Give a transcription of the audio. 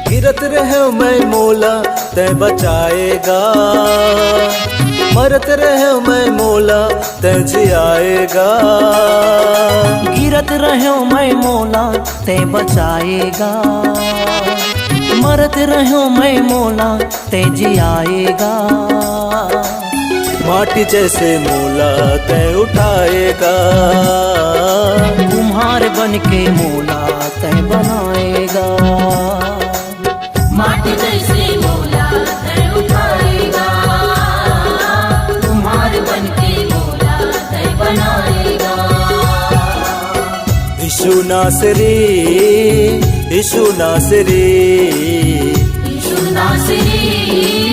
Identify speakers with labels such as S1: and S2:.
S1: गिरत रहे मैं मौला तै बचाएगा, मरत रहे मैं मौला तै जियाएगा।
S2: गिरत रहे मैं मौला ते बचाएगा, मरत रहे मैं मौला ते जियाएगा।
S1: माटी जैसे मौला तै उठाएगा,
S2: कुम्हार बन के मौला ते बनाएगा।
S3: माटी जैसे मौला तै उठाएगा, कुम्हार बन के मौला तै बनाएगा।
S1: यीशु नासरी, यीशु नासरी,
S3: यीशु नासरी।